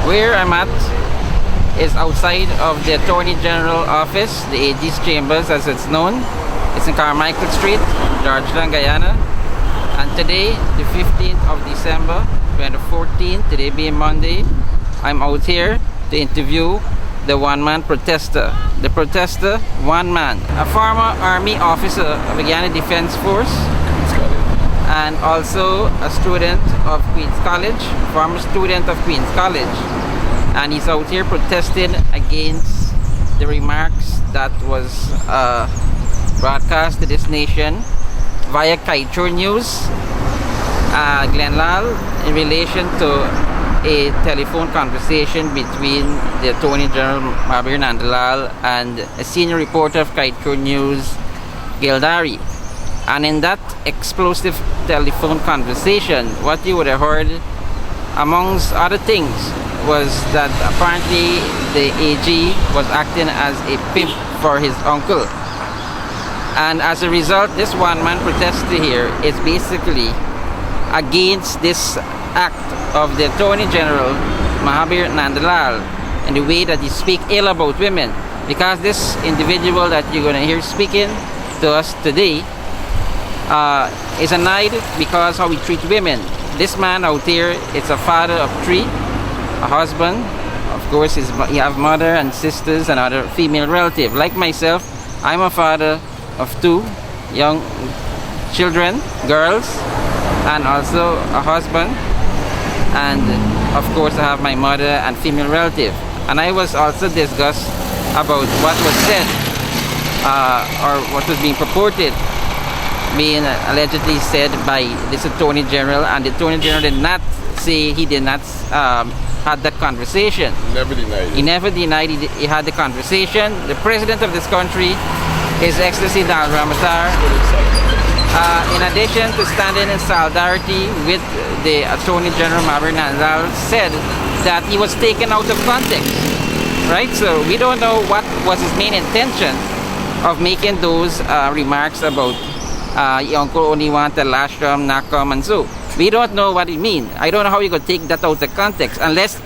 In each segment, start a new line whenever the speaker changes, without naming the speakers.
Where I'm at is outside of the Attorney General office, the AG's chambers as it's known. It's in Carmichael Street, Georgetown, Guyana. And today, the 15th of December 2014, today being Monday, I'm out here to interview the one-man protester. The protester, one man, a former army officer of the Guyana Defense Force, and also a student of Queen's College, former student of Queen's College. And he's out here protesting against the remarks that was broadcast to this nation via Kaito News, Glenn Lal, in relation to a telephone conversation between the Attorney General Mahabir Nandalal and a senior reporter of Kaito News, Gildari. And in that explosive telephone conversation, what you would have heard, amongst other things, was that apparently the AG was acting as a pimp for his uncle. And as a result, this one-man protester here is basically against this act of the Attorney General Mahabir Nandalal and the way that he speaks ill about women. Because this individual that you're going to hear speaking to us today is annoyed because how we treat women. This man out here is a father of three, a husband, of course he have mother and sisters and other female relatives. Like myself, I'm a father of two young children, girls, and also a husband, and of course I have my mother and female relative. And I was also disgusted about what was said or what was being purported, being allegedly said by this Attorney General, and the Attorney General did not say he did not had that conversation.
Never denied it.
He never denied he had the conversation. The President of this country, His Excellency Donald Ramatar, in addition to standing in solidarity with the Attorney General Mahabir Nandalal, said that he was taken out of context, right? So we don't know what was his main intention of making those remarks about your uncle only want a lashram, nakam, and so. We don't know what it means. I don't know how you could take that out of context unless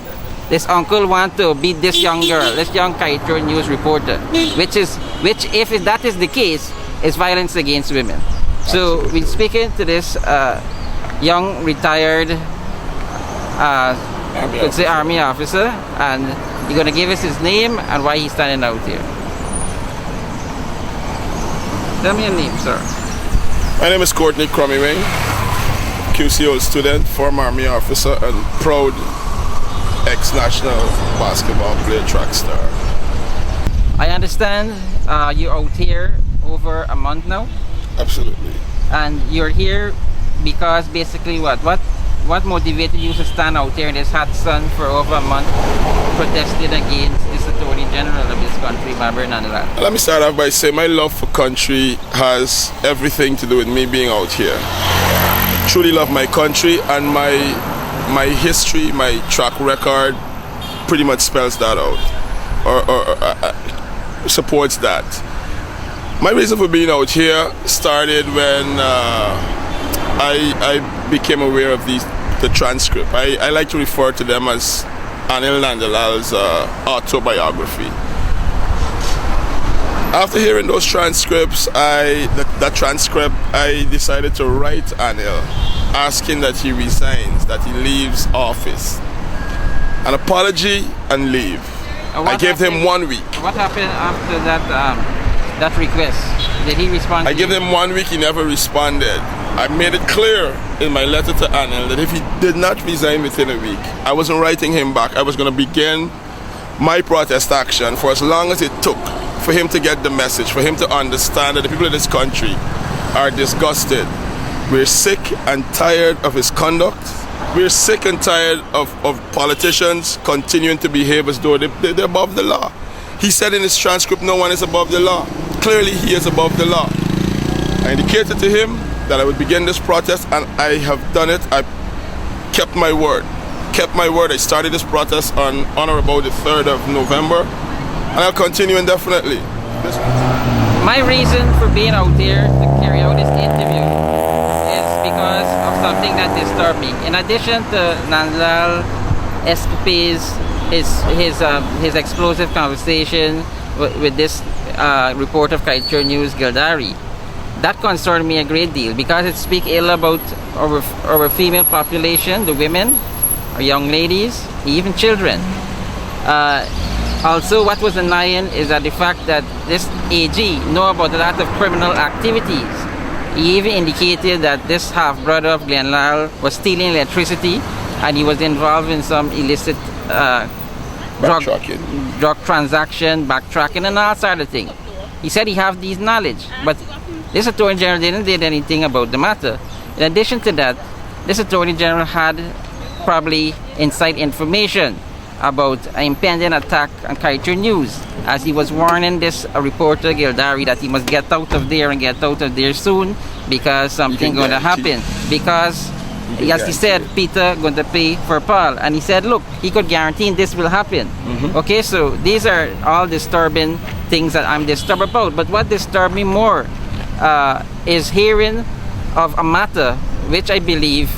this uncle want to beat this young girl, this young Kaito News reporter, which if that is the case, is violence against women. So we're speaking to this young retired could say army officer, and he's gonna give us his name and why he's standing out here. Tell me your name, sir.
My name is Courtney Crummy-Wing, QCO student, former army officer, and proud ex-national basketball player, track star.
I understand you're out here over a month now.
Absolutely.
And you're here because basically what motivated you to stand out here in this hot sun for over a month protesting against this Attorney General of this country, Mahabir Nandalal?
Let me start off by saying my love for country has everything to do with me being out here. Truly love my country, and my history, my track record pretty much spells that out or supports that. My reason for being out here started when I became aware of the transcript. I like to refer to them as Anil Nandalal's autobiography. After hearing those transcripts, I decided to write Anil, asking that he resigns, that he leaves office. An apology and leave. I gave him 1 week.
What happened after that request? Did he respond?
I gave him 1 week, he never responded. I made it clear in my letter to Anil that if he did not resign within a week, I wasn't writing him back. I was going to begin my protest action for as long as it took for him to get the message, for him to understand that the people of this country are disgusted. We're sick and tired of his conduct. We're sick and tired of politicians continuing to behave as though they're above the law. He said in his transcript, no one is above the law. Clearly, he is above the law. I indicated to him that I would begin this protest, and I have done it. I kept my word. I started this protest on or about the 3rd of November, and I'll continue indefinitely.
My reason for being out here to carry out this interview is because of something that disturbed me. In addition to Nandalal escapades, his explosive conversation with this reporter of Kaitur News, Gildari. That concerned me a great deal because it speaks ill about our female population, the women, our young ladies, even children. Also, what was annoying is that the fact that this AG know about a lot of criminal activities. He even indicated that this half-brother of Glenn Lal was stealing electricity and he was involved in some illicit drug transaction, backtracking and all sort of thing. He said he have these knowledge, but this Attorney General didn't do anything about the matter. In addition to that, this Attorney General had probably inside information about an impending attack on Kaitur News, as he was warning this reporter Gildari that he must get out of there and get out of there soon because something going to happen. Because, as he said, Peter going to pay for Paul, and he said, look, he could guarantee this will happen. Okay, so these are all disturbing things that I'm disturbed about. But what disturbed me more is hearing of a matter which I believe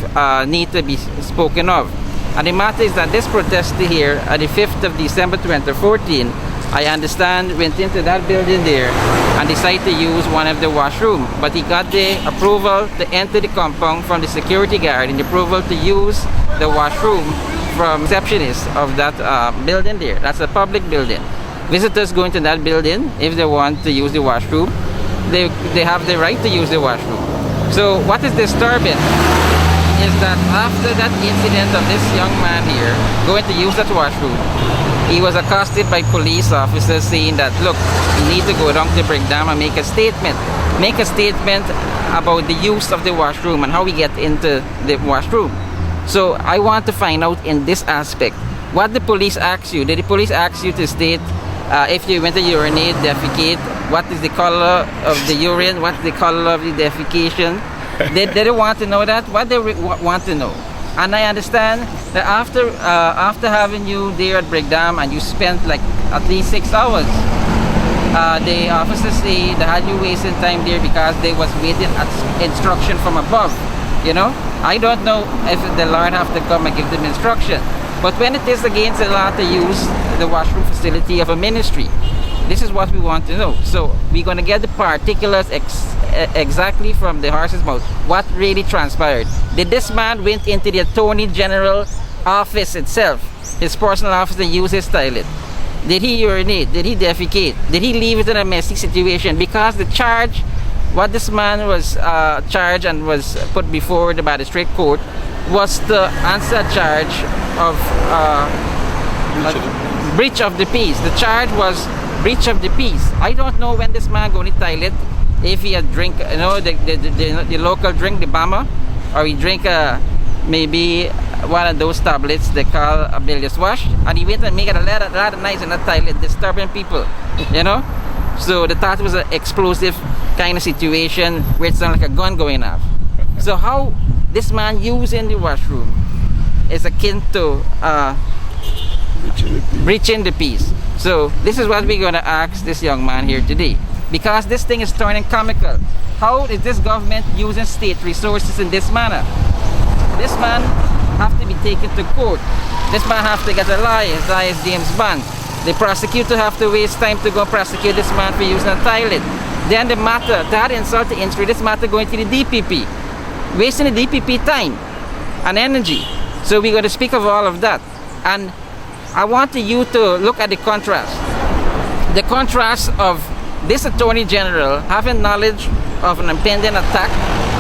need to be spoken of. And the matter is that this protester here on the 5th of December 2014, I understand, went into that building there and decided to use one of the washroom. But he got the approval to enter the compound from the security guard and the approval to use the washroom from receptionist of that building there. That's a public building. Visitors go into that building if they want to use the washroom. They have the right to use the washroom. So what is disturbing is that after that incident of this young man here going to use that washroom, he was accosted by police officers saying that, look, you need to go down to Brickdam and make a statement. Make a statement about the use of the washroom and how we get into the washroom. So I want to find out in this aspect, what the police asked you. Did the police ask you to state if you went to urinate, defecate, what is the color of the urine, what's the color of the defecation? They don't want to know that. What they want to know. And I understand that after having you there at Brickdam and you spent like at least 6 hours, the officers say they had you wasting time there because they was waiting at instruction from above. You know, I don't know if the Lord have to come and give them instruction. But when it is against the law to use the washroom facility of a ministry, this is what we want to know. So we're going to get the particulars exactly from the horse's mouth. What really transpired? Did this man went into the Attorney General office itself, his personal office, and use his toilet? Did he urinate? Did he defecate? Did he leave it in a messy situation? Because the charge, what this man was charged and was put before the magistrate court, was to answer a charge of breach of the peace. The charge was breach of the peace. I don't know when this man go to the toilet, if he had drink, you know, the local drink, the Bama, or he drink maybe one of those tablets they call a billiards wash, and he went and make it a lot of noise in the toilet, disturbing people, you know. So they thought it was an explosive kind of situation where it sounded like a gun going off. So how this man using the washroom is akin to breaching the peace. So this is what we're going to ask this young man here today, because this thing is turning comical. How is this government using state resources in this manner? This man have to be taken to court. This man have to get a lawyer. His lawyer is James Bond. The prosecutor have to waste time to go prosecute this man for using a toilet. Then the matter, that insult to injury, this matter going to the DPP, wasting the DPP time and energy. So we're going to speak of all of that. And I want you to look at the contrast. The contrast of this Attorney General having knowledge of an impending attack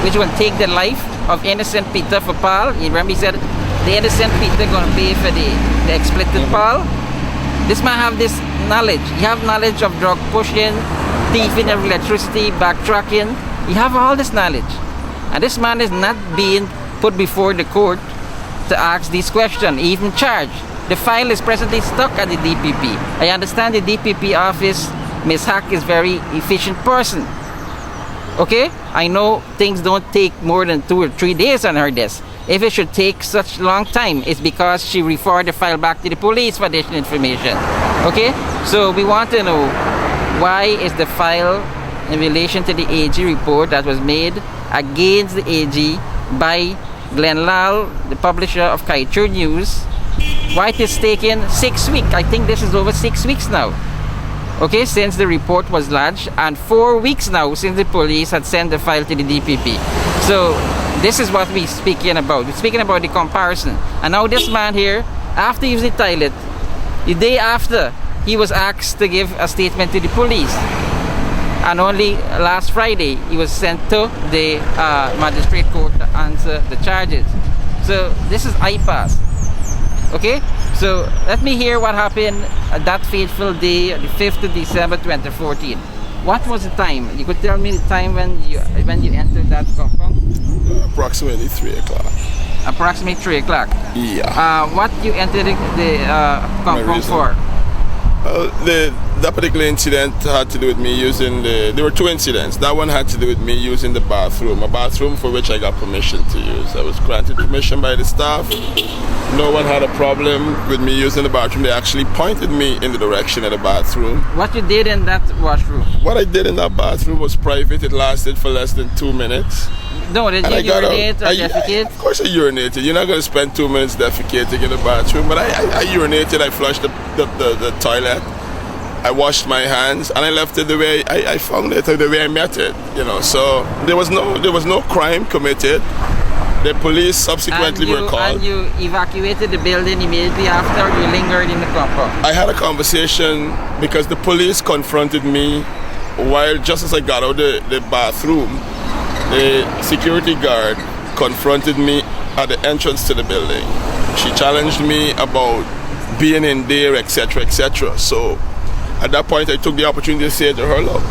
which will take the life of innocent Peter for Paul. You remember he said the innocent Peter going to pay for the expletive Paul. This man have this knowledge. You have knowledge of drug pushing, thieving of electricity, backtracking. You have all this knowledge. And this man is not being put before the court to ask these questions, even charged. The file is presently stuck at the DPP. I understand the DPP office, Ms. Hack is very efficient person. Okay? I know things don't take more than 2 or 3 days on her desk. If it should take such long time, it's because she referred the file back to the police for additional information. Okay? So we want to know, why is the file in relation to the AG report that was made against the AG by Glenn Lal, the publisher of Kaitur News, why it is taking 6 weeks. I think this is over 6 weeks now. Okay, since the report was lodged, and 4 weeks now since the police had sent the file to the DPP. So this is what we're speaking about. We're speaking about the comparison. And now this man here, after using the toilet, the day after, he was asked to give a statement to the police. And only last Friday, he was sent to the magistrate court to answer the charges. So this is IPAS. Okay, so let me hear what happened that fateful day, the 5th of December 2014. What was the time? You could tell me the time when you entered that compound?
Approximately 3 o'clock.
Approximately 3 o'clock.
Yeah.
What you entered the compound for?
That particular incident had to do with me using there were 2 incidents. That one had to do with me using the bathroom, a bathroom for which I got permission to use. I was granted permission by the staff. No one had a problem with me using the bathroom. They actually pointed me in the direction of the bathroom.
What you did in that washroom?
What I did in that bathroom was private. It lasted for less than 2 minutes.
No, did you urinate or defecate?
Of course I urinated. You're not going to spend 2 minutes defecating in the bathroom. But I urinated, I flushed the toilet. I washed my hands and I left it the way I found it, the way I met it. You know, so there was no crime committed. The police subsequently were called.
And you evacuated the building immediately after, or you lingered in the compound?
I had a conversation because the police confronted me while just as I got out of the bathroom. The security guard confronted me at the entrance to the building. She challenged me about being in there, etc., etc. So at that point, I took the opportunity to say to her, look,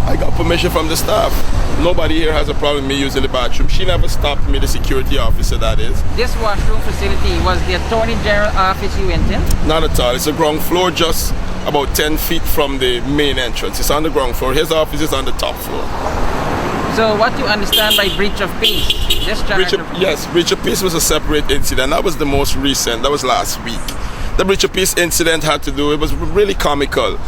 I got permission from the staff. Nobody here has a problem with me using the bathroom. She never stopped me, the security officer, that is.
This washroom facility was the Attorney General office you went in?
Not at all. It's a ground floor just about 10 feet from the main entrance. It's on the ground floor. His office is on the top floor.
So what you understand by breach of peace?
Yes, breach of peace was a separate incident. That was the most recent. That was last week. The breach of peace incident had to do, it was really comical.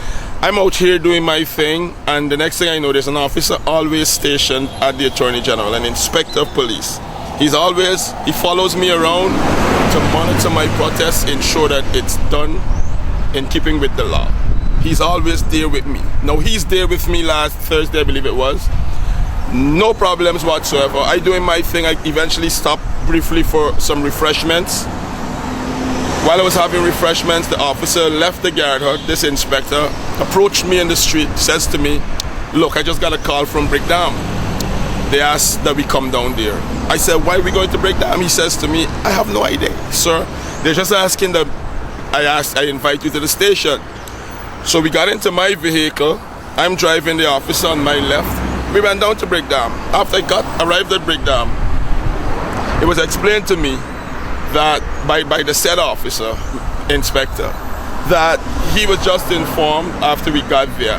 I'm out here doing my thing, and the next thing I know, there's an officer always stationed at the Attorney General, an inspector of police. He follows me around to monitor my protests, ensure that it's done in keeping with the law. He's always there with me. Now, he's there with me last Thursday, I believe it was. No problems whatsoever. I doing my thing. I eventually stopped briefly for some refreshments. While I was having refreshments, the officer left the guard hut. This inspector approached me in the street, says to me, look, I just got a call from Breakdown. They asked that we come down there. I said, why are we going to Breakdown? He says to me, I have no idea, sir. They're just asking that I invite you to the station. So we got into my vehicle. I'm driving the officer on my left. We went down to Breakdown. After I arrived at Breakdown, it was explained to me that by the said officer, inspector, that he was just informed after we got there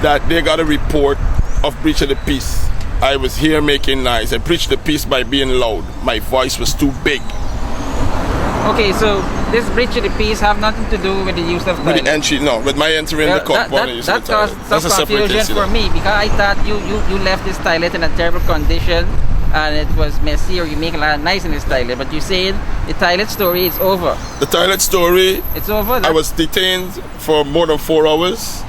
that they got a report of breach of the peace. I was here making noise. I breached the peace by being loud. My voice was too big.
Okay, so this breach of the peace have nothing to do with the use of toilet?
With the entry, no. With my entering the compound and using the toilet.
That's a separate confusion for me, because I thought you left this toilet in a terrible condition and it was messy, or you make a lot of noise in this toilet, but you said the toilet story is over. The toilet story,
it's over? I was detained for more than 4 hours.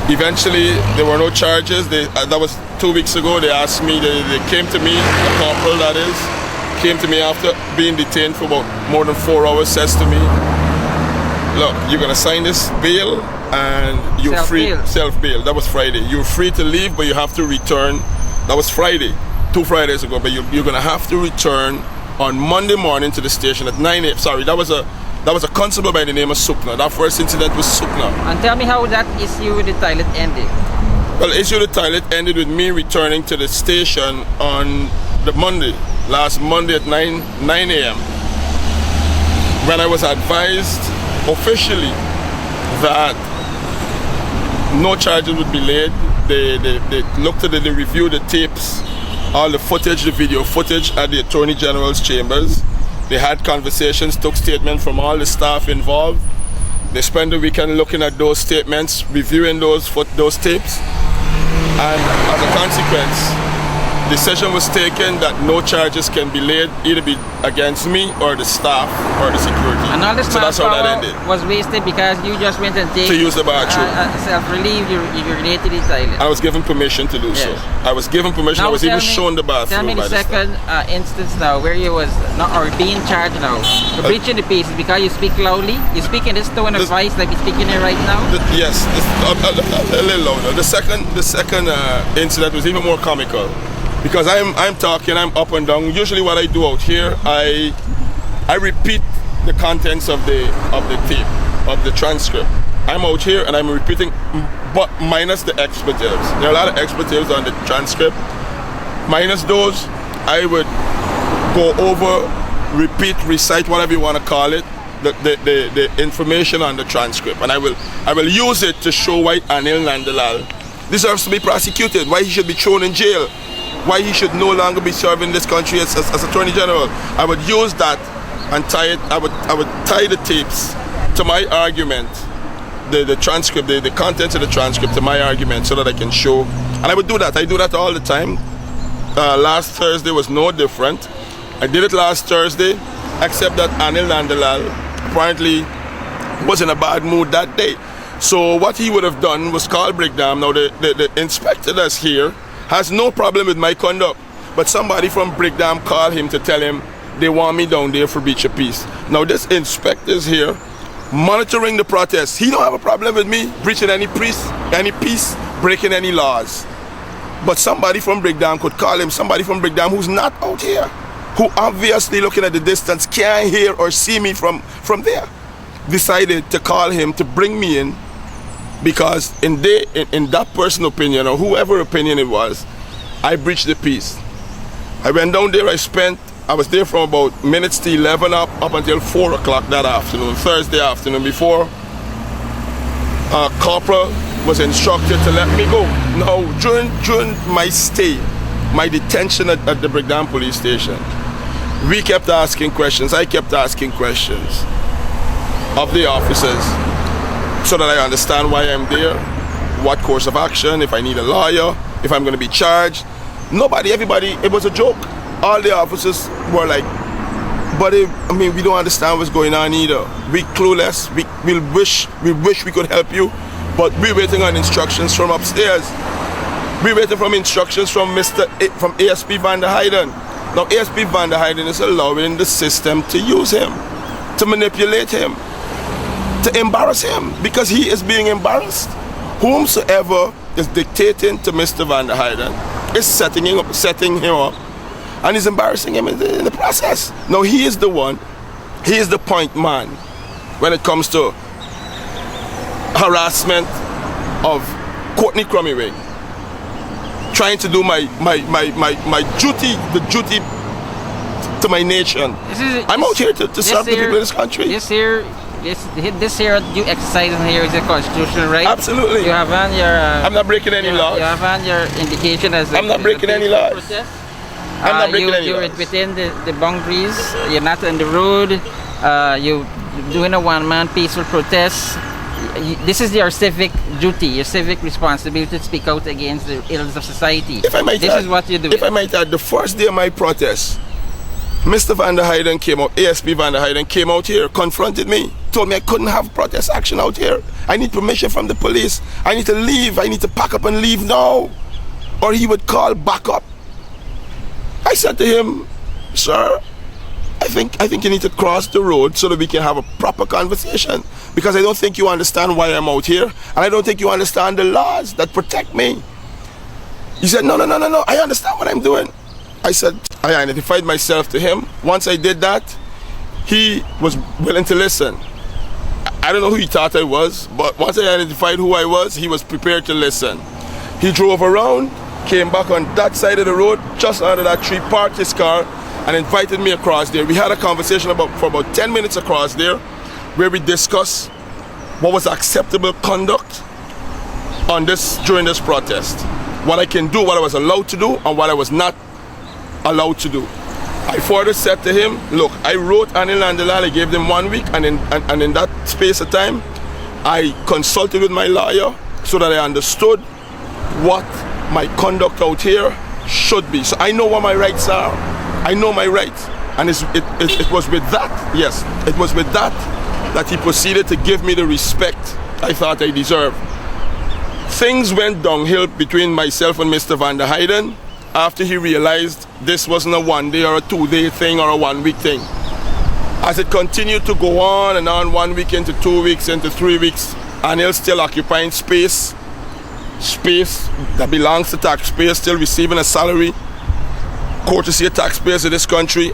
Eventually, there were no charges. That was 2 weeks ago. They asked me, they came to me, the corporal that is, came to me after being detained for about more than 4 hours, says to me, look, you're going to sign this bail and you're free. Self-bail. That was Friday. You're free to leave, but you have to return. That was Friday. 2 Fridays ago, but you're going to have to return on Monday morning to the station at 9 a.m. Sorry, that was a constable by the name of Supna. That first incident was Supna.
And tell me how that issue with the toilet ended.
Well, the issue with the toilet ended with me returning to the station on the last Monday at 9 a.m. when I was advised officially that no charges would be laid. They looked at it, they reviewed the tapes, all the footage, the video footage at the Attorney General's chambers. They had conversations, took statements from all the staff involved. They spent the weekend looking at those statements, reviewing those tapes. And as a consequence, decision was taken that no charges can be laid, either be against me or the staff or the security.
And all this
so that's how that ended.
was wasted because you just went and
To use the bathroom.
Self-relief, you urinated in the toilet.
I was given permission to do so. I was given permission.
Now
I was even shown the bathroom.
Tell me the second instance now where you was not or being charged now. You're breaching the peace because you speak loudly. You speak in this tone of voice like you're speaking it right now.
Yes, a little louder. The second incident was even more comical because I'm talking, I'm up and down. Usually, what I do out here, I repeat the contents of the tape, of the transcript. I'm out here and I'm repeating, but minus the expletives. There are a lot of expletives on the transcript. Minus those, I would go over, repeat, recite, whatever you want to call it, the information on the transcript, and I will use it to show why Anil Nandalal deserves to be prosecuted, why he should be thrown in jail, why he should no longer be serving this country as Attorney General. I would use that and tie it. I would tie the tapes to my argument, the transcript, the contents of the transcript to my argument, so that I can show. And I would do that. I do that all the time. Last Thursday was no different. I did it last Thursday, except that Anil Nandalal apparently was in a bad mood that day. So what he would have done was call breakdown. Now the inspector that's here has no problem with my conduct, but somebody from breakdown called him to tell him they want me down there for breach of peace. Now this inspector's here monitoring the protest. He don't have a problem with me breaching any peace, breaking any laws. But somebody from breakdown could call him, somebody from breakdown who's not out here, who obviously looking at the distance can't hear or see me from there, decided to call him to bring me in because in that person's opinion or whoever opinion it was, I breached the peace. I went down there, I was there from about minutes to 11 up until 4 o'clock that afternoon, Thursday afternoon, before Corporal was instructed to let me go. Now, during my stay, my detention at the Breakdown police station, we kept asking questions, I kept asking questions of the officers so that I understand why I'm there, what course of action, if I need a lawyer, if I'm going to be charged. Everybody, it was a joke. All the officers were like, buddy, we don't understand what's going on either. We clueless, we wish we could help you, but we're waiting on instructions from upstairs. We're waiting from instructions from from ASP Van der Heijden. Now ASP Van der Heijden is allowing the system to use him, to manipulate him, to embarrass him, because he is being embarrassed. Whomsoever is dictating to Mr. Van der Heijden is setting him up, and is embarrassing him in the process. Now he is the point man when it comes to harassment of Courtney Cromwell, trying to do my duty, the duty to my nation. I'm out here to serve the people of this country.
This here you exercising here is a constitutional right.
Absolutely.
You have on your.
I'm not breaking any laws.
You have on your indication as.
I'm not breaking any laws. I'm not breaking any laws.
You're within the boundaries. You're not on the road. You're doing a one-man peaceful protest. This is your civic duty, your civic responsibility to speak out against the ills of society. This is what you do.
If I might add, the first day of my protest, Mr. Van der Heijden came out, ASP Van der Heijden came out here, confronted me, told me I couldn't have protest action out here. I need permission from the police. I need to leave. I need to pack up and leave now, or he would call back up. I said to him, sir, I think you need to cross the road so that we can have a proper conversation, because I don't think you understand why I'm out here, and I don't think you understand the laws that protect me. He said, no, I understand what I'm doing. I said, I identified myself to him. Once I did that, he was willing to listen. I don't know who he thought I was, but once I identified who I was, he was prepared to listen. He drove around, came back on that side of the road, just under that tree, parked his car, and invited me across there. We had a conversation for about 10 minutes across there, where we discussed what was acceptable conduct during this protest. What I can do, what I was allowed to do, and what I was not allowed to do. I further said to him, look, I wrote Anil Nandalal, I gave them 1 week, and in that space of time, I consulted with my lawyer so that I understood what my conduct out here should be. So I know what my rights are. I know my rights. And it was with that, yes, it was with that he proceeded to give me the respect I thought I deserved. Things went downhill between myself and Mr. Van der Heyden after he realized this wasn't a 1 day or a 2 day thing or a 1 week thing. As it continued to go on and on, 1 week into 2 weeks into 3 weeks, Anil still occupying space that belongs to taxpayers, still receiving a salary, courtesy of taxpayers of this country.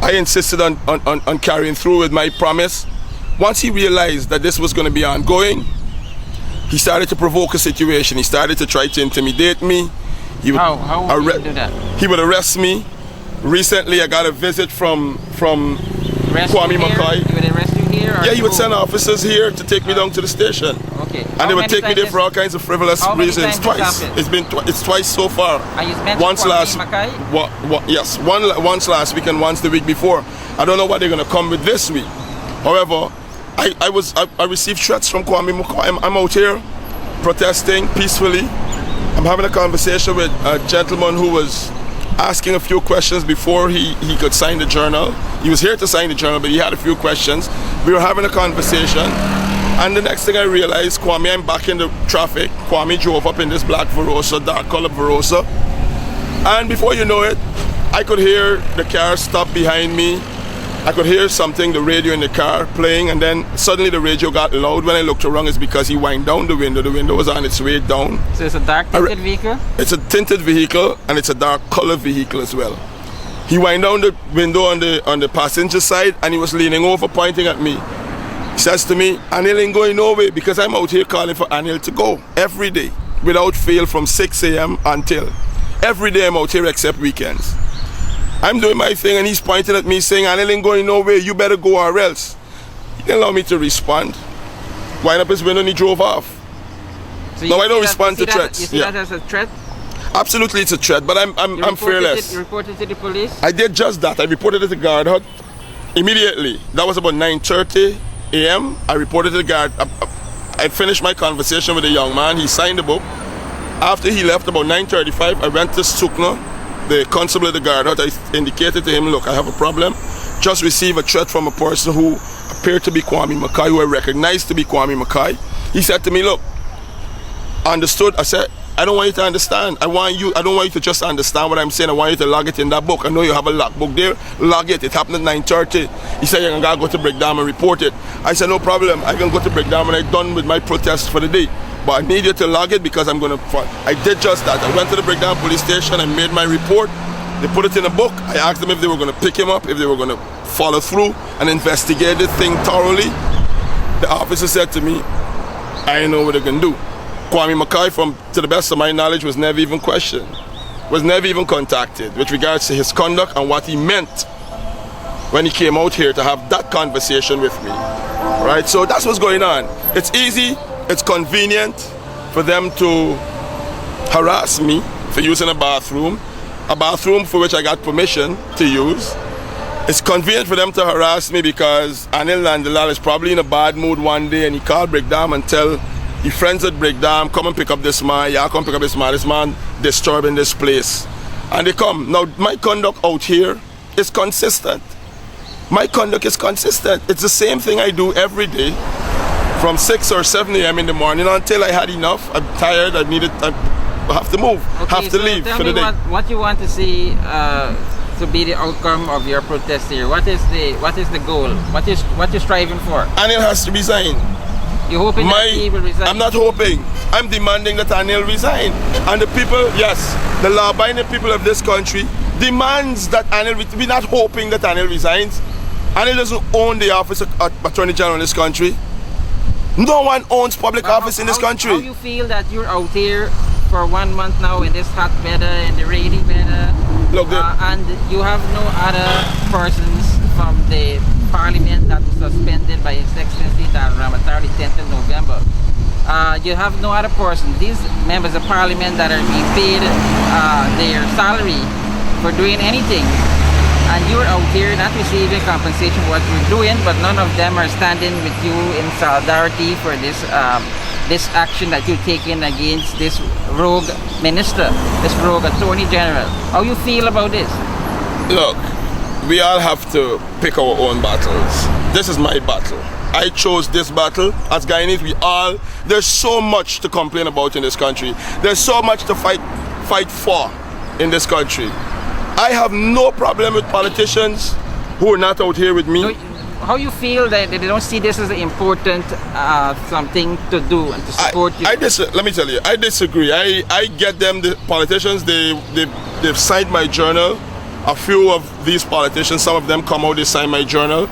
I insisted on carrying through with my promise. Once he realized that this was going to be ongoing, he started to provoke a situation. He started to try to intimidate me.
How would he do that?
He would arrest me. Recently, I got a visit from Kwame McCoy.
He would arrest you here?
Yeah, he would send officers here to take me down to the station.
Okay.
And they would take me there for all kinds of frivolous reasons. Twice. It's twice so far.
And you spent
once last
McCoy?
Yes, once last week and once the week before. I don't know what they're gonna come with this week. However, I received threats from Kwame McCoy. I'm out here protesting peacefully. I'm having a conversation with a gentleman who was asking a few questions before he could sign the journal. He was here to sign the journal, but he had a few questions. We were having a conversation, and the next thing I realized, Kwame, I'm back in the traffic. Kwame drove up in this black Verosa, dark colored Verosa, and before you know it, I could hear the car stop behind me. I could hear something, the radio in the car playing, and then suddenly the radio got loud. When I looked around, it's because he wind down the window. The window was on its way down.
So it's a dark tinted vehicle? It's
a tinted vehicle, and it's a dark colored vehicle as well. He wind down the window on the passenger side, and he was leaning over, pointing at me. He says to me, Anil ain't going nowhere, because I'm out here calling for Anil to go every day, without fail, from 6 a.m. until. Every day I'm out here except weekends. I'm doing my thing, and he's pointing at me saying, Anil ain't going nowhere, you better go or else. He didn't allow me to respond. Wind up his window and he drove off.
So
no, I don't respond to threats.
You see that as a threat?
Absolutely, it's a threat, but I'm fearless.
You reported to the police?
I did just that. I reported it to the guard hut immediately. That was about 9:30 a.m. I reported to the guard. I finished my conversation with the young man. He signed the book. After he left, about 9:35, I went to Sukna, the constable of the guard hut. I indicated to him, look, I have a problem. Just received a threat from a person who appeared to be Kwame McCoy, who I recognized to be Kwame McCoy. He said to me, look, understood. I said, I don't want you to understand. I don't want you to just understand what I'm saying. I want you to log it in that book. I know you have a logbook there. Log it. It happened at 9:30. He said, you're going to go to Breakdown and report it. I said, no problem. I can go to Breakdown when I'm done with my protest for the day. But I need you to log it because I'm going to... I did just that. I went to the Breakdown police station. I made my report. They put it in a book. I asked them if they were going to pick him up, if they were going to follow through and investigate the thing thoroughly. The officer said to me, I know what they're going to do. Kwame McCoy, to the best of my knowledge, was never even questioned, was never even contacted with regards to his conduct and what he meant when he came out here to have that conversation with me. Right? So that's what's going on. It's easy, it's convenient for them to harass me for using a bathroom for which I got permission to use. It's convenient for them to harass me because Anil Nandalal is probably in a bad mood one day and he called Breakdown and tell his friends at Breakdown, come and pick up this man. Yeah, come pick up this man disturbing this place. And they come. Now, my conduct out here is consistent. My conduct is consistent. It's the same thing I do every day from 6 or 7 a.m. in the morning until I had enough. I'm tired. I have to move.
Okay,
have to leave for the day.
What you want to see to be the outcome of your protest here? What is the goal? What you're striving for?
Anil has to resign.
You're hoping that he will resign?
I'm not hoping. I'm demanding that Anil resign. And the people, yes, the law-abiding people of this country demands that Anil, we're not hoping that Anil resigns. Anil doesn't own the office of Attorney General in this country. No one owns public office in this country.
How you feel that you're out here for 1 month now in this hot weather, in the rainy weather,
look,
and you have no other persons from the Parliament that was suspended by His Excellency Ramatar the 10th of November. You have no other person. These members of Parliament that are being paid their salary for doing anything, and you're out here not receiving compensation for what you're doing, but none of them are standing with you in solidarity for this this action that you're taking against this rogue minister, this rogue attorney general. How you feel about this?
Look, we all have to pick our own battles. This is my battle. I chose this battle. As Guyanese, there's so much to complain about in this country. There's so much to fight for in this country. I have no problem with politicians who are not out here with me.
So, how you feel that they don't see this as an important something to do and to support you?
Let me tell you, I disagree. I get them, the politicians, they've signed my journal. A few of these politicians, some of them come out, they sign my journal.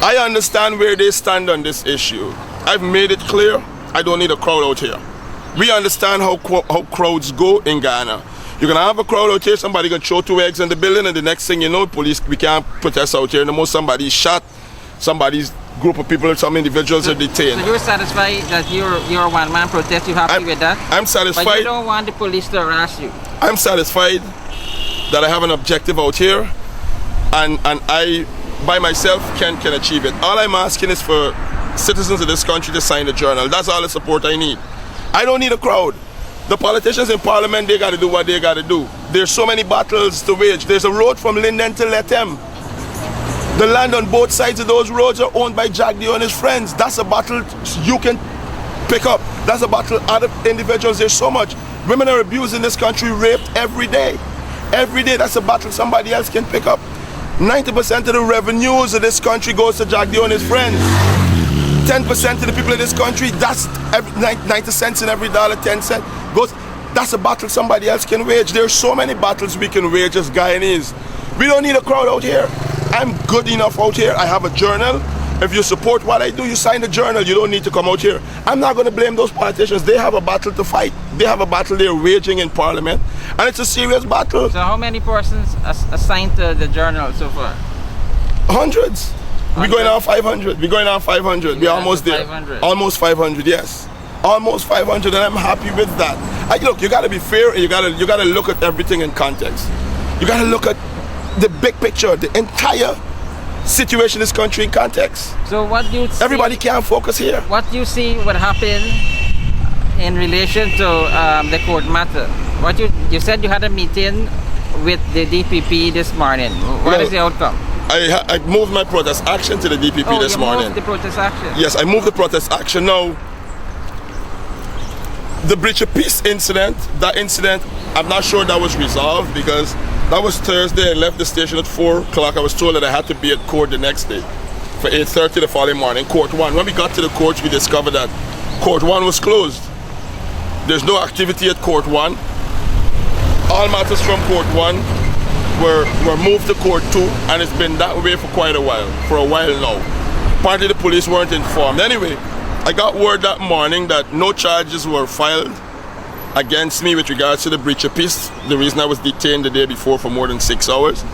I understand where they stand on this issue. I've made it clear, I don't need a crowd out here. We understand how crowds go in Guyana. You're gonna have a crowd out here, somebody gonna throw 2 eggs in the building, and the next thing you know, police, we can't protest out here anymore. Somebody's shot, somebody's group of people, some individuals are detained.
So you're satisfied that you're a one-man protest, you happy with that?
I'm satisfied.
But you don't want the police to harass you?
I'm satisfied that I have an objective out here, and I by myself can achieve it. All I'm asking is for citizens of this country to sign the journal. That's all the support I need. I don't need a crowd. The politicians in parliament, they got to do what they got to do. There's so many battles to wage. There's a road from Linden to Lethem. The land on both sides of those roads are owned by Jack Dio and his friends. That's a battle you can pick up. That's a battle other individuals. There's so much. Women are abused in this country, raped every day. Every day, that's a battle somebody else can pick up. 90% of the revenues of this country goes to Jack Dio and his friends. 10% of the people in this country, that's 90 cents in every dollar, 10 cents goes. That's a battle somebody else can wage. There's so many battles we can wage as Guyanese. We don't need a crowd out here. I'm good enough out here. I have a journal. If you support what I do, you sign the journal. You don't need to come out here. I'm not going to blame those politicians. They have a battle to fight. They have a battle they're waging in parliament. And it's a serious battle.
So how many persons assigned to the journal so far?
Hundreds. We're going on 500. We're going on 500. We're almost there.
500.
Almost 500, yes. Almost 500, and I'm happy with that. Look, you got to be fair, and you got to look at everything in context. You got to look at the big picture, the entire situation in this country in context.
So what do you see,
everybody can't focus here.
What do you see would happen in relation to the court matter? What you said you had a meeting with the DPP this morning. What is the outcome?
I moved my protest action to the DPP this morning.
Moved the protest action?
Yes, I moved the protest action. Now, the breach of peace incident, that incident, I'm not sure that was resolved because that was Thursday. I left the station at 4 o'clock. I was told that I had to be at court the next day for 8:30 the following morning, court 1. When we got to the court, we discovered that court 1 was closed. There's no activity at court 1. All matters from court 1 were moved to court 2, and it's been that way for a while now. Partly the police weren't informed. Anyway, I got word that morning that no charges were filed against me with regards to the breach of peace. The reason I was detained the day before for more than 6 hours.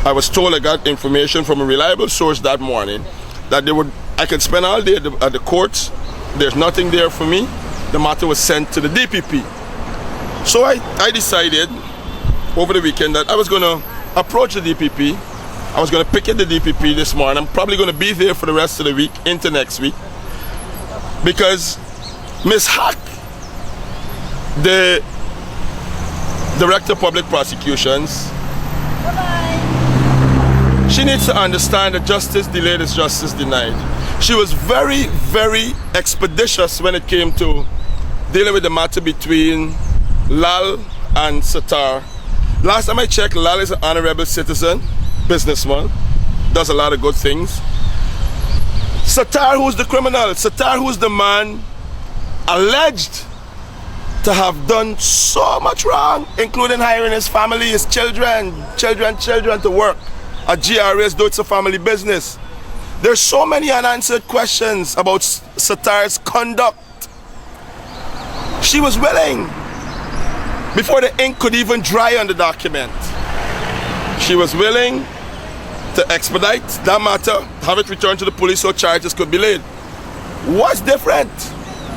I was told, I got information from a reliable source that morning that I could spend all day at the courts. There's nothing there for me. The matter was sent to the DPP. So I decided over the weekend that I was going to approach the DPP. I was going to picket the DPP this morning. I'm probably going to be there for the rest of the week into next week because Ms. Hack, the Director of Public Prosecutions, she needs to understand that justice delayed is justice denied. She was very, very expeditious when it came to dealing with the matter between Lal and Sattar. Last time I checked, Lal is an honorable citizen, businessman, does a lot of good things. Sattar, who's the criminal, Sattar, who's the man alleged to have done so much wrong, including hiring his family, his children to work at GRAs, though it's a family business. There's so many unanswered questions about Sattar's conduct. She was willing, before the ink could even dry on the document, she was willing to expedite that matter, have it returned to the police so charges could be laid. What's different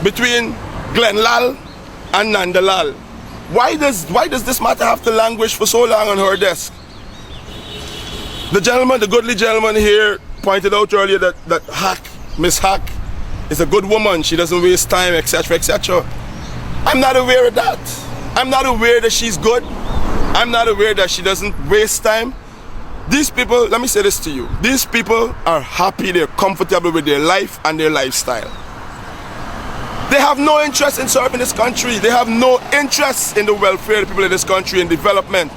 between Glenn Lal and Nanda Lal? Why does this matter have to languish for so long on her desk? The goodly gentleman here pointed out earlier that Hack, Miss Hack, is a good woman. She doesn't waste time, etc., etc. I'm not aware of that. I'm not aware that she's good. I'm not aware that she doesn't waste time. These people, let me say this to you. These people are happy, they're comfortable with their life and their lifestyle. They have no interest in serving this country. They have no interest in the welfare of the people of this country and development.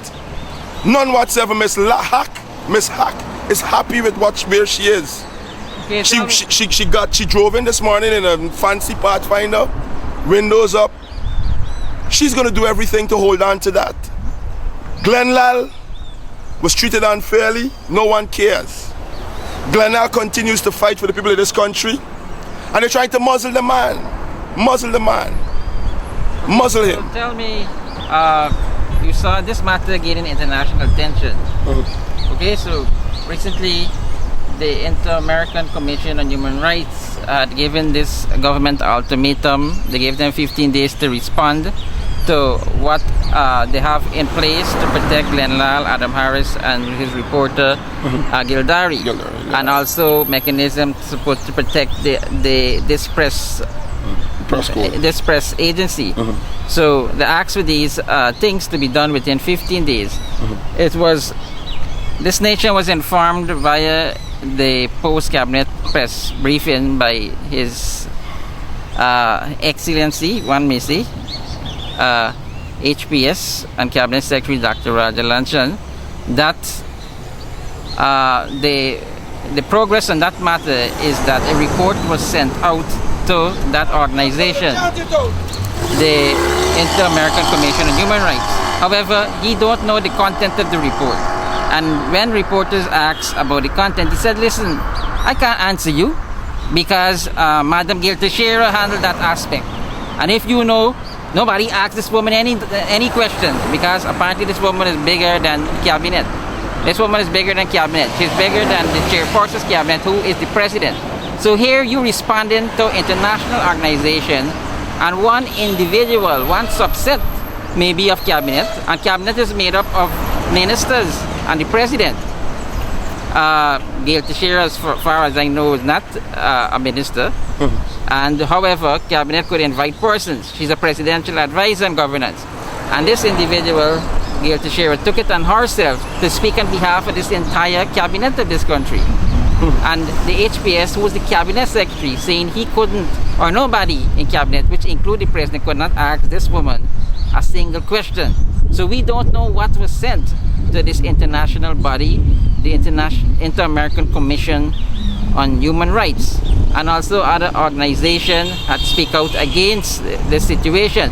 None whatsoever. Miss Hack is happy with where she is.
Okay,
she drove in this morning in a fancy Pathfinder, windows up. She's gonna do everything to hold on to that. Glenlal was treated unfairly. No one cares. Glenlal continues to fight for the people of this country, and they're trying to muzzle the man. Muzzle the man. Muzzle him.
So tell me, you saw this matter gaining international attention. Okay, so recently the Inter-American Commission on Human Rights had given this government ultimatum. They gave them 15 days to respond to what they have in place to protect Glenlal, Adam Harris, and his reporter Gildari, and also mechanism to protect this press agency. So the acts for these things to be done within 15 days. This nation was informed via the post-cabinet press briefing by His Excellency, one may say, HPS and Cabinet Secretary Dr. Raja Lanchan, that the progress on that matter is that a report was sent out to that organization, the Inter-American Commission on Human Rights. However, he don't know the content of the report. And when reporters asked about the content, he said, listen, I can't answer you because Madam Gail Teixeira handled that aspect. And if you know, nobody asked this woman any questions because apparently this woman is bigger than cabinet. This woman is bigger than cabinet. She's bigger than the chairperson's cabinet, who is the president. So here you responding to international organization, and one individual, one subset maybe of cabinet, and cabinet is made up of ministers and the president. Gail Teixeira, as far as I know, is not a minister. And however, cabinet could invite persons. She's a presidential advisor on governance. And this individual, Gail Teixeira, took it on herself to speak on behalf of this entire cabinet of this country. And the HPS, who was the cabinet secretary, saying he couldn't, or nobody in cabinet, which included the president, could not ask this woman a single question. So we don't know what was sent to this international body, the Inter-American Commission on Human Rights, and also other organizations had speak out against this situation.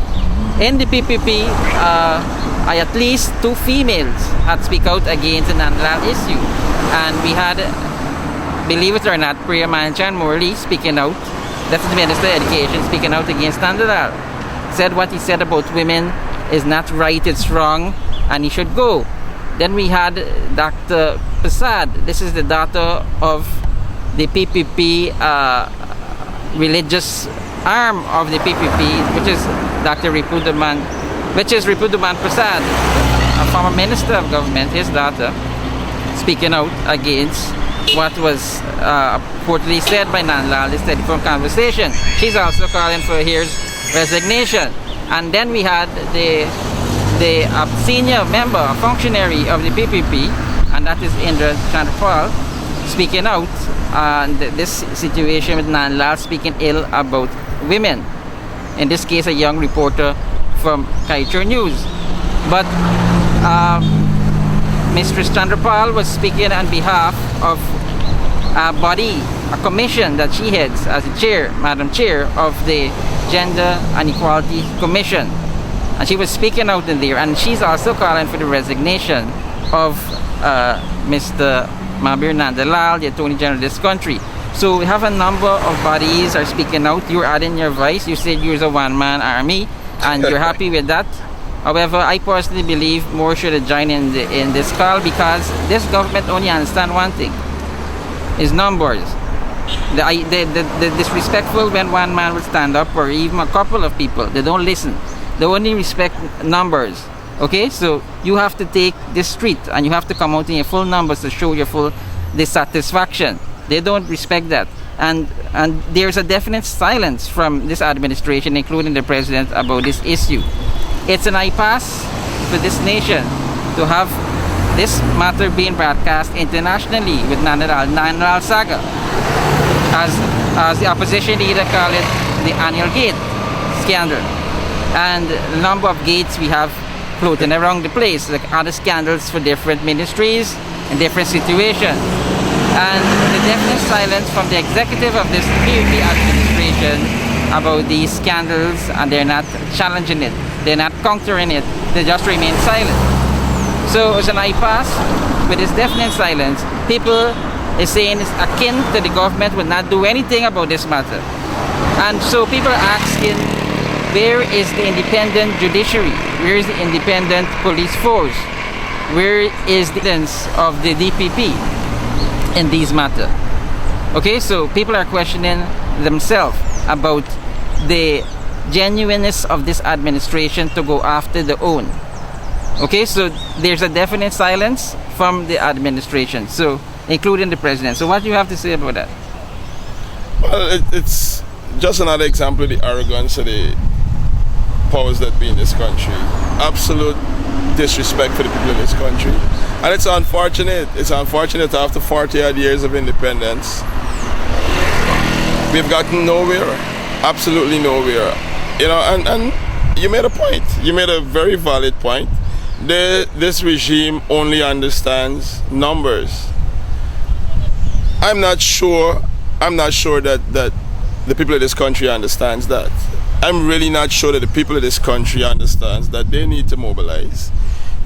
In the PPP, at least 2 females had speak out against the Nandlal issue, and we had, believe it or not, Priya Manchan Morley speaking out. That's the Minister of Education speaking out against Nandlal. Said what he said about women is not right, it's wrong, and he should go. Then we had Dr. Prasad. This is the daughter of the PPP religious arm of the PPP, which is Dr. Ripudaman Prasad, a former minister of government, his daughter, speaking out against what was reportedly said by Nandlal, this telephone conversation. She's also calling for his resignation. And then we had the senior member, a functionary of the PPP, and that is Indra Chandrapal, speaking out on this situation with Nandlal, speaking ill about women. In this case, a young reporter from Kaichur News. But Mistress Chandrapal was speaking on behalf of a body, a commission that she heads as the chair, Madam Chair of the Gender and Equality Commission. And she was speaking out in there, and she's also calling for the resignation of Mr. Mabir Nandlal, the Attorney General of this country. So we have a number of bodies are speaking out. You're adding your voice. You said you're a one-man army, and you're happy with that. However, I personally believe more should join in this call, because this government only understands one thing: is numbers. The disrespectful when one man will stand up, or even a couple of people. They don't listen. They only respect numbers. Okay, so you have to take this street and you have to come out in your full numbers to show your full dissatisfaction. They don't respect that. and there's a definite silence from this administration, including the president, about this issue. It's an impasse for this nation to have this matter being broadcast internationally with Nanadal saga, as the opposition leader called it, the annual gate scandal, and the number of gates we have floating around the place, like other scandals for different ministries and different situations. And the definite silence from the executive of this PUP administration about these scandals, and they're not challenging it, they're not countering it, they just remain silent. So it's an impasse with this definite silence. People is saying it's akin to the government will not do anything about this matter. And so people are asking, where is the independent judiciary? Where is the independent police force? Where is the evidence of the DPP in these matters? Okay, so people are questioning themselves about the genuineness of this administration to go after the own. Okay, so there's a definite silence from the administration, so including the president. So what do you have to say about that?
Well, it's just another example of the arrogance of the powers that be in this country. Absolute disrespect for the people in this country. And it's unfortunate. It's unfortunate after 40 odd years of independence, we've gotten nowhere. Absolutely nowhere. You know, and you made a point. You made a very valid point. This regime only understands numbers. I'm not sure that the people of this country understands that. I'm really not sure that the people of this country understands that they need to mobilize.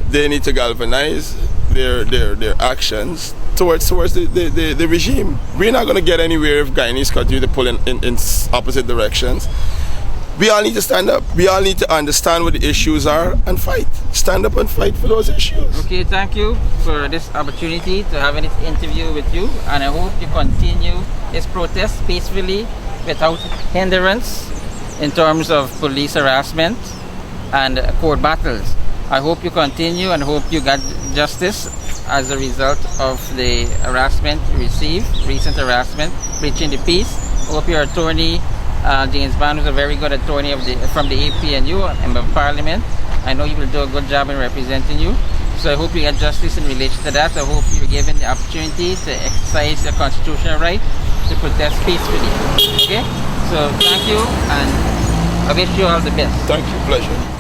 They need to galvanize their actions towards the regime. We're not going to get anywhere if Guyanese continue to pull in opposite directions. We all need to stand up. We all need to understand what the issues are and fight. Stand up and fight for those issues.
Okay, thank you for this opportunity to have this interview with you, and I hope you continue this protest peacefully without hindrance in terms of police harassment and court battles. I hope you continue and hope you got justice as a result of the harassment you received, recent harassment, breaching the peace. I hope your attorney James Bond, who's a very good attorney from the APNU and of Parliament. I know he will do a good job in representing you. So I hope you get justice in relation to that. I hope you're given the opportunity to exercise your constitutional right to protest peacefully. Okay? So thank you, and I wish you all the best.
Thank you. Pleasure.